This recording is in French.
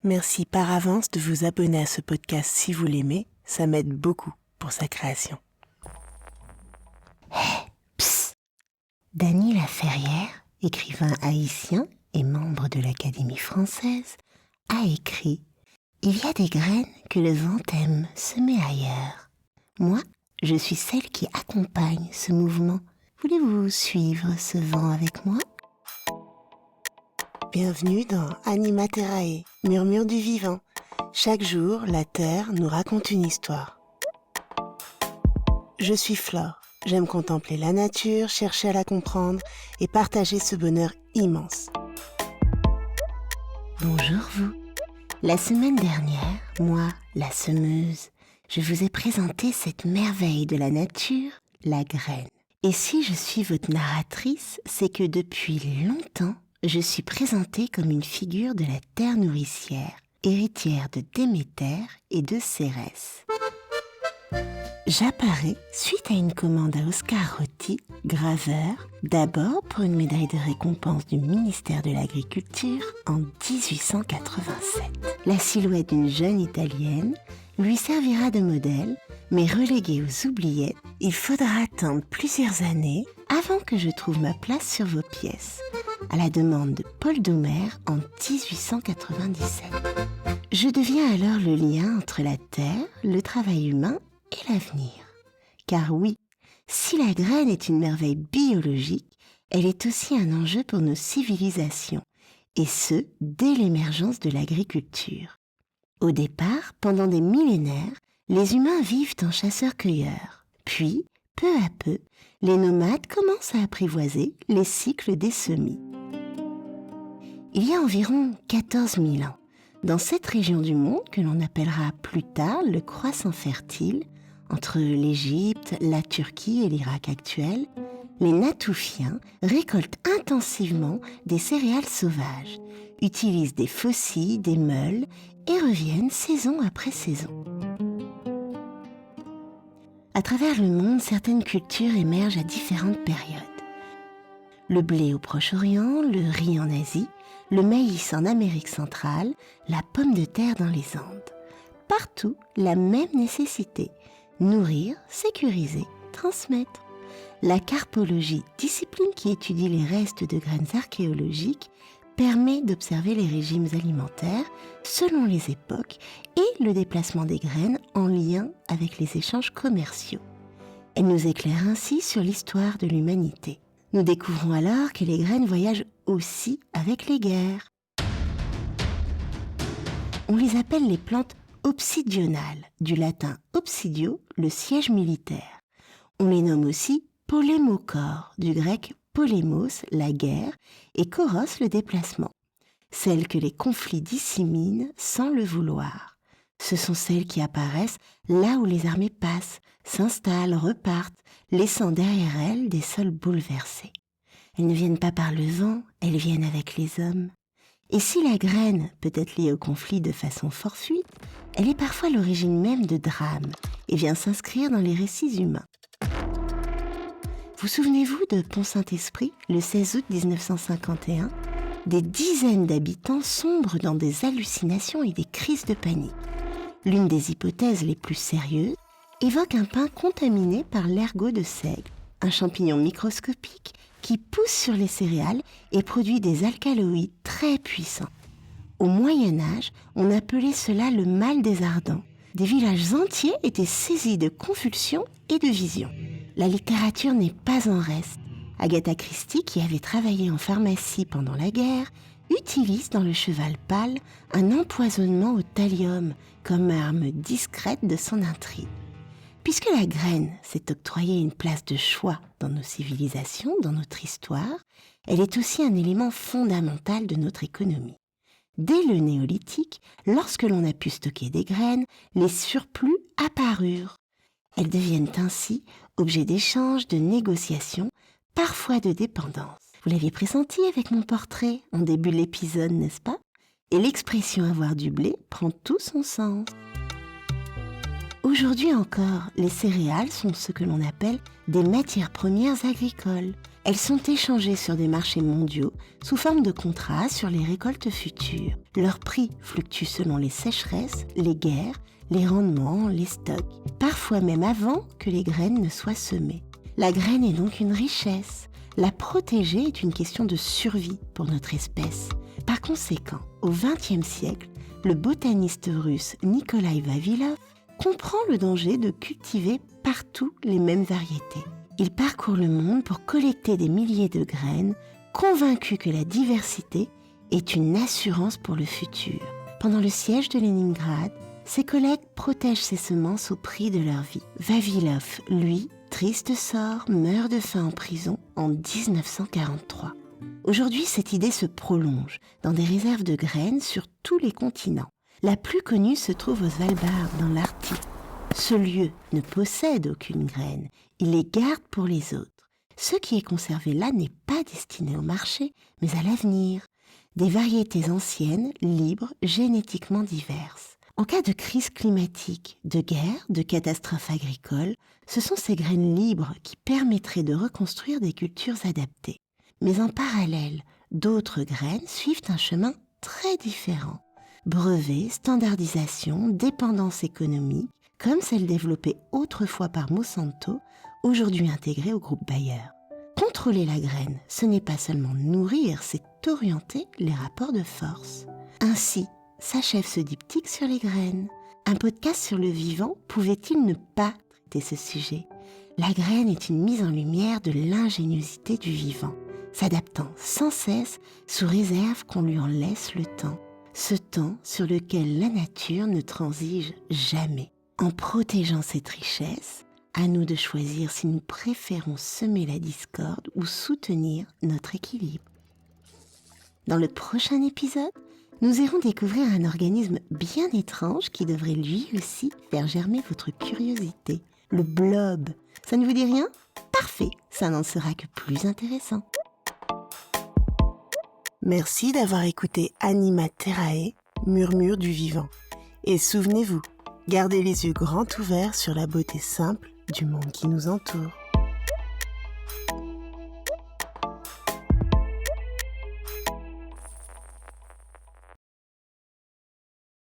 Merci par avance de vous abonner à ce podcast si vous l'aimez, ça m'aide beaucoup pour sa création. Psst. Dany Laferrière, écrivain haïtien et membre de l'Académie française, a écrit « Il y a des graines que le vent aime semer ailleurs. Moi, je suis celle qui accompagne ce mouvement. Voulez-vous suivre ce vent avec moi ?» Bienvenue dans Anima Terrae, murmure du vivant. Chaque jour, la Terre nous raconte une histoire. Je suis Flore. J'aime contempler la nature, chercher à la comprendre et partager ce bonheur immense. Bonjour vous. La semaine dernière, moi, la semeuse, je vous ai présenté cette merveille de la nature, la graine. Et si je suis votre narratrice, c'est que depuis longtemps, je suis présentée comme une figure de la terre nourricière, héritière de Déméter et de Cérès. J'apparais suite à une commande à Oscar Rotti, graveur, d'abord pour une médaille de récompense du ministère de l'Agriculture en 1887. La silhouette d'une jeune Italienne lui servira de modèle, mais reléguée aux oubliettes, il faudra attendre plusieurs années avant que je trouve ma place sur vos pièces, à la demande de Paul Doumer en 1897. Je deviens alors le lien entre la terre, le travail humain et l'avenir. Car oui, si la graine est une merveille biologique, elle est aussi un enjeu pour nos civilisations, et ce, dès l'émergence de l'agriculture. Au départ, pendant des millénaires, les humains vivent en chasseurs-cueilleurs. Puis, peu à peu, les nomades commencent à apprivoiser les cycles des semis. Il y a environ 14 000 ans, dans cette région du monde que l'on appellera plus tard le croissant fertile, entre l'Égypte, la Turquie et l'Irak actuel, les Natoufiens récoltent intensivement des céréales sauvages, utilisent des faucilles, des meules et reviennent saison après saison. À travers le monde, certaines cultures émergent à différentes périodes. Le blé au Proche-Orient, le riz en Asie, le maïs en Amérique centrale, la pomme de terre dans les Andes. Partout, la même nécessité, nourrir, sécuriser, transmettre. La carpologie, discipline qui étudie les restes de graines archéologiques, permet d'observer les régimes alimentaires selon les époques et le déplacement des graines en lien avec les échanges commerciaux. Elle nous éclaire ainsi sur l'histoire de l'humanité. Nous découvrons alors que les graines voyagent aussi avec les guerres. On les appelle les plantes obsidionales, du latin obsidio, le siège militaire. On les nomme aussi polémocores, du grec polémos, la guerre, et koros, le déplacement. Celles que les conflits disséminent sans le vouloir. Ce sont celles qui apparaissent là où les armées passent, s'installent, repartent, laissant derrière elles des sols bouleversés. Elles ne viennent pas par le vent, elles viennent avec les hommes. Et si la graine peut être liée au conflit de façon fortuite, elle est parfois l'origine même de drames et vient s'inscrire dans les récits humains. Vous souvenez-vous de Pont-Saint-Esprit, le 16 août 1951 ? Des dizaines d'habitants sombrent dans des hallucinations et des crises de panique. L'une des hypothèses les plus sérieuses évoque un pain contaminé par l'ergot de seigle, un champignon microscopique qui pousse sur les céréales et produit des alcaloïdes très puissants. Au Moyen-Âge, on appelait cela le mal des ardents. Des villages entiers étaient saisis de convulsions et de visions. La littérature n'est pas en reste. Agatha Christie, qui avait travaillé en pharmacie pendant la guerre, utilise dans Le Cheval pâle un empoisonnement au thallium comme arme discrète de son intrigue. Puisque la graine s'est octroyée une place de choix dans nos civilisations, dans notre histoire, elle est aussi un élément fondamental de notre économie. Dès le néolithique, lorsque l'on a pu stocker des graines, les surplus apparurent. Elles deviennent ainsi objet d'échange, de négociation, parfois de dépendance. Vous l'aviez pressenti avec mon portrait en début de l'épisode, n'est-ce pas ? Et l'expression « avoir du blé » prend tout son sens. Aujourd'hui encore, les céréales sont ce que l'on appelle des matières premières agricoles. Elles sont échangées sur des marchés mondiaux sous forme de contrats sur les récoltes futures. Leur prix fluctue selon les sécheresses, les guerres, les rendements, les stocks, parfois même avant que les graines ne soient semées. La graine est donc une richesse. La protéger est une question de survie pour notre espèce. Par conséquent, au XXe siècle, le botaniste russe Nikolai Vavilov comprend le danger de cultiver partout les mêmes variétés. Il parcourt le monde pour collecter des milliers de graines, convaincu que la diversité est une assurance pour le futur. Pendant le siège de Leningrad, ses collègues protègent ces semences au prix de leur vie. Vavilov, lui, triste sort, meurt de faim en prison en 1943. Aujourd'hui, cette idée se prolonge dans des réserves de graines sur tous les continents. La plus connue se trouve au Svalbard, dans l'Arctique. Ce lieu ne possède aucune graine, il les garde pour les autres. Ce qui est conservé là n'est pas destiné au marché, mais à l'avenir. Des variétés anciennes, libres, génétiquement diverses. En cas de crise climatique, de guerre, de catastrophe agricole, ce sont ces graines libres qui permettraient de reconstruire des cultures adaptées. Mais en parallèle, d'autres graines suivent un chemin très différent. Brevets, standardisation, dépendance économique, comme celle développée autrefois par Monsanto, aujourd'hui intégrée au groupe Bayer. Contrôler la graine, ce n'est pas seulement nourrir, c'est orienter les rapports de force. Ainsi, s'achève ce diptyque sur les graines. Un podcast sur le vivant pouvait-il ne pas traiter ce sujet ? La graine est une mise en lumière de l'ingéniosité du vivant, s'adaptant sans cesse sous réserve qu'on lui en laisse le temps. Ce temps sur lequel la nature ne transige jamais. En protégeant cette richesse, à nous de choisir si nous préférons semer la discorde ou soutenir notre équilibre. Dans le prochain épisode, nous irons découvrir un organisme bien étrange qui devrait lui aussi faire germer votre curiosité. Le blob. Ça ne vous dit rien ? Parfait, ça n'en sera que plus intéressant. Merci d'avoir écouté Anima Terrae, murmure du vivant. Et souvenez-vous, gardez les yeux grands ouverts sur la beauté simple du monde qui nous entoure.